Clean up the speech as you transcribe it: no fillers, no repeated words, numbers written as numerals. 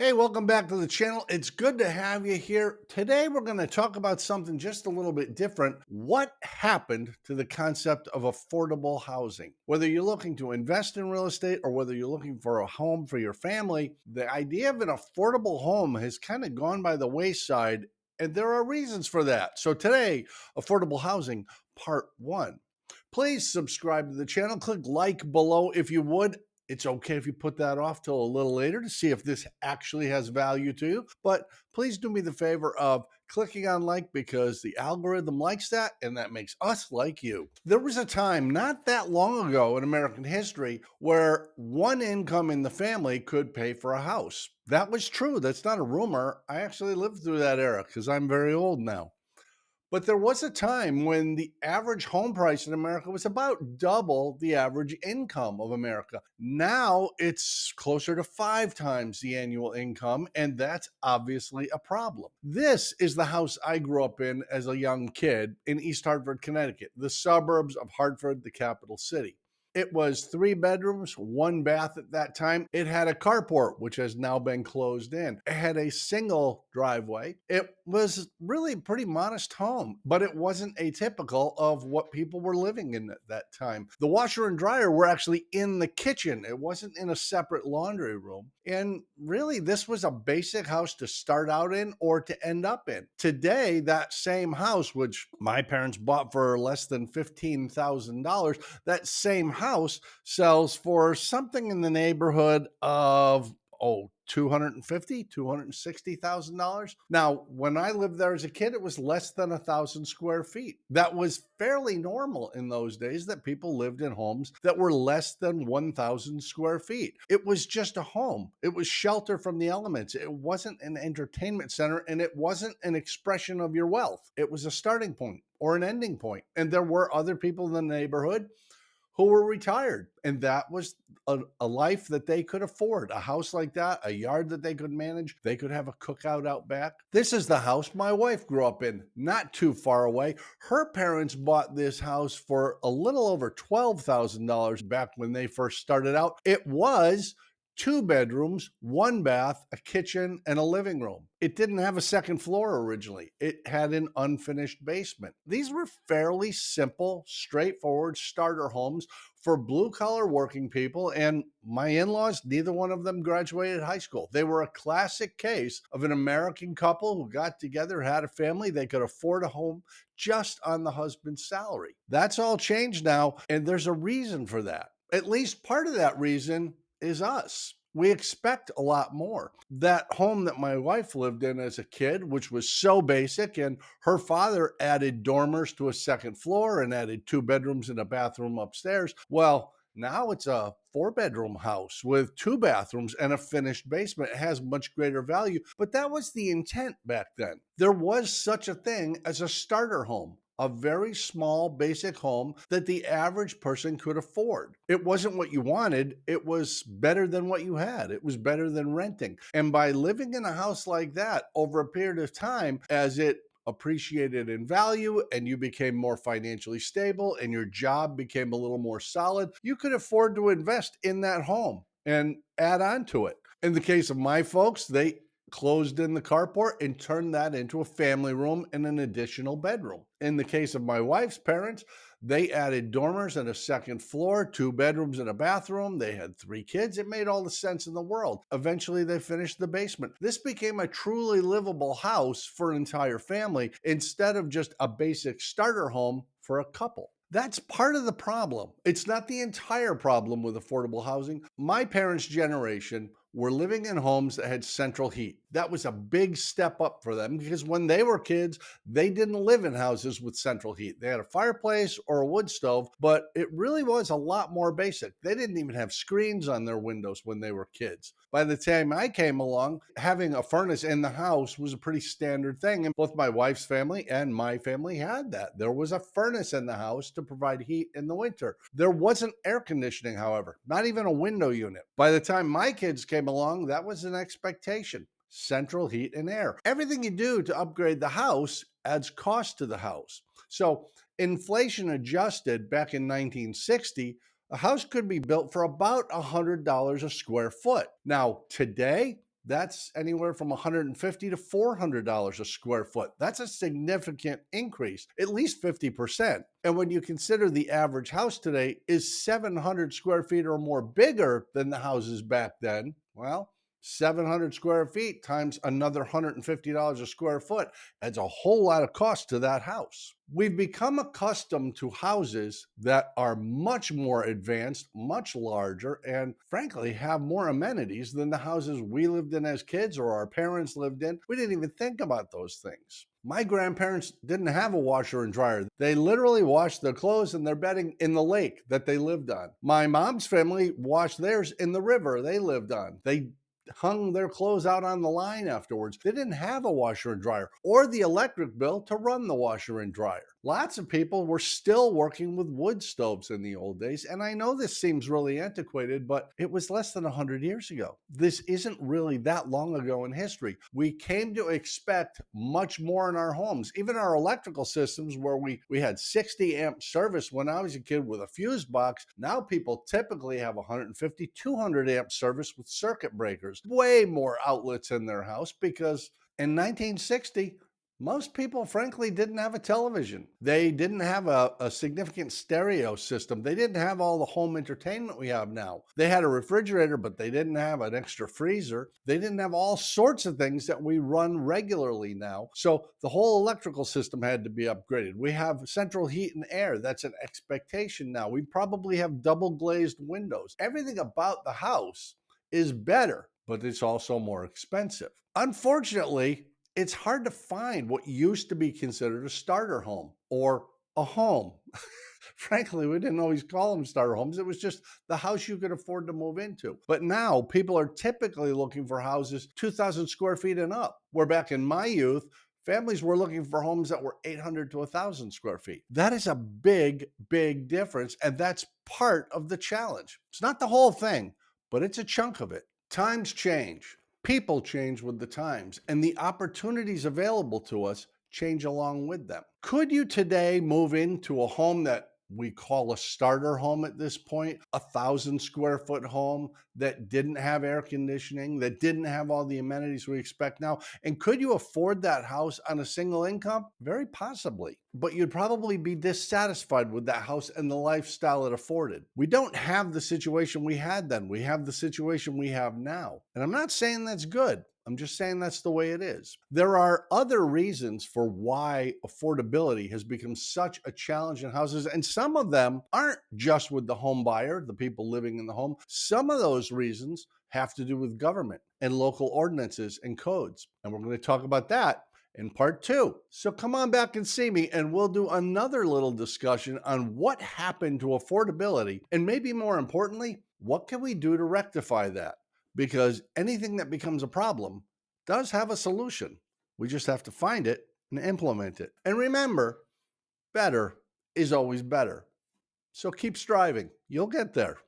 Hey, welcome back to the channel. It's good to have you here. Today, we're going to talk about something just a little bit different. What happened to the concept of affordable housing? Whether you're looking to invest in real estate or whether you're looking for a home for your family, the idea of an affordable home has kind of gone by the wayside, and there are reasons for that. So, today, affordable housing, part one. Please subscribe to the channel. Click like below if you would. It's okay if you put that off till a little later to see if this actually has value to you. But please do me the favor of clicking on like because the algorithm likes that and that makes us like you. There was a time not that long ago in American history where one income in the family could pay for a house. That was true. That's not a rumor. I actually lived through that era because I'm very old now. But there was a time when the average home price in America was about double the average income of America. Now it's closer to 5 times the annual income, and that's obviously a problem. This is the house I grew up in as a young kid in East Hartford, Connecticut, the suburbs of Hartford, the capital city. It was 3 bedrooms, 1 bath at that time. It had a carport, which has now been closed in. It had a single driveway. It was really a pretty modest home, but it wasn't atypical of what people were living in at that time. The washer and dryer were actually in the kitchen. It wasn't in a separate laundry room. And really, this was a basic house to start out in or to end up in. Today, that same house, which my parents bought for less than $15,000, that same house sells for something in the neighborhood of $260,000. Now, when I lived there as a kid, it was less than 1,000 square feet. That was fairly normal in those days that people lived in homes that were less than 1,000 square feet. It was just a home. It was shelter from the elements. It wasn't an entertainment center, and it wasn't an expression of your wealth. It was a starting point or an ending point. And there were other people in the neighborhood who were retired. And that was a life that they could afford. A house like that, a yard that they could manage. They could have a cookout out back. This is the house my wife grew up in, not too far away. Her parents bought this house for a little over $12,000 back when they first started out. It was 2 bedrooms, 1 bath, a kitchen, and a living room. It didn't have a second floor originally. It had an unfinished basement. These were fairly simple, straightforward starter homes for blue collar working people. And my in laws, neither one of them graduated high school. They were a classic case of an American couple who got together, had a family. They could afford a home just on the husband's salary. That's all changed now. And there's a reason for that. At least part of that reason is us. We expect a lot more. That home that my wife lived in as a kid, which was so basic, and her father added dormers to a second floor and added 2 bedrooms and a bathroom upstairs. Well, now it's a 4 bedroom house with 2 bathrooms and a finished basement. It has much greater value, but that was the intent back then. There was such a thing as a starter home, a very small, basic home that the average person could afford. It wasn't what you wanted. It was better than what you had. It was better than renting. And by living in a house like that over a period of time, as it appreciated in value and you became more financially stable and your job became a little more solid, you could afford to invest in that home and add on to it. In the case of my folks, they closed in the carport and turned that into a family room and an additional bedroom. In the case of my wife's parents, they added dormers and a second floor, 2 bedrooms and a bathroom. They had 3 kids. It made all the sense in the world. Eventually, they finished the basement. This became a truly livable house for an entire family instead of just a basic starter home for a couple. That's part of the problem. It's not the entire problem with affordable housing. My parents' generation were living in homes that had central heat. That was a big step up for them because when they were kids, they didn't live in houses with central heat. They had a fireplace or a wood stove, but it really was a lot more basic. They didn't even have screens on their windows when they were kids. By the time I came along, having a furnace in the house was a pretty standard thing. And both my wife's family and my family had that. There was a furnace in the house to provide heat in the winter. There wasn't air conditioning, however, not even a window unit. By the time my kids came along, that was an expectation. Central heat and air. Everything you do to upgrade the house adds cost to the house. So inflation adjusted back in 1960, a house could be built for about $100 a square foot. Now, today, That's anywhere from $150 to $400 a square foot. That's a significant increase, at least 50%. And when you consider the average house today is 700 square feet or more bigger than the houses back then, well, 700 square feet times another $150 a square foot adds a whole lot of cost to that house. We've become accustomed to houses that are much more advanced, much larger, and frankly have more amenities than the houses we lived in as kids or our parents lived in. We didn't even think about those things. My grandparents didn't have a washer and dryer. They literally washed their clothes and their bedding in the lake that they lived on. My mom's family washed theirs in the river they lived on. They hung their clothes out on the line afterwards. They didn't have a washer and dryer or the electric bill to run the washer and dryer. Lots of people were still working with wood stoves in the old days. And I know this seems really antiquated, but it was less than 100 years ago. This isn't really that long ago in history. We came to expect much more in our homes. Even our electrical systems, where we had 60 amp service when I was a kid with a fuse box, now people typically have 150, 200 amp service with circuit breakers, way more outlets in their house, because in 1960, most people, frankly, didn't have a television. They didn't have a significant stereo system. They didn't have all the home entertainment we have now. They had a refrigerator, but they didn't have an extra freezer. They didn't have all sorts of things that we run regularly now. So the whole electrical system had to be upgraded. We have central heat and air. That's an expectation now. We probably have double glazed windows. Everything about the house is better, but it's also more expensive. Unfortunately, it's hard to find what used to be considered a starter home or a home. Frankly, we didn't always call them starter homes. It was just the house you could afford to move into. But now people are typically looking for houses 2,000 square feet and up, where back in my youth, families were looking for homes that were 800 to 1,000 square feet. That is a big, big difference. And that's part of the challenge. It's not the whole thing, but it's a chunk of it. Times change. People change with the times, and the opportunities available to us change along with them. Could you today move into a home that we call a starter home at this point, 1,000 square foot home that didn't have air conditioning, that didn't have all the amenities we expect now? And could you afford that house on a single income? Very possibly. But you'd probably be dissatisfied with that house and the lifestyle it afforded. We don't have the situation we had then. We have the situation we have now. And I'm not saying that's good. I'm just saying that's the way it is. There are other reasons for why affordability has become such a challenge in houses, and some of them aren't just with the home buyer, the people living in the home. Some of those reasons have to do with government and local ordinances and codes. And we're going to talk about that in part 2. So come on back and see me, and we'll do another little discussion on what happened to affordability, and maybe more importantly, what can we do to rectify that? Because anything that becomes a problem does have a solution. We just have to find it and implement it. And remember, better is always better. So keep striving. You'll get there.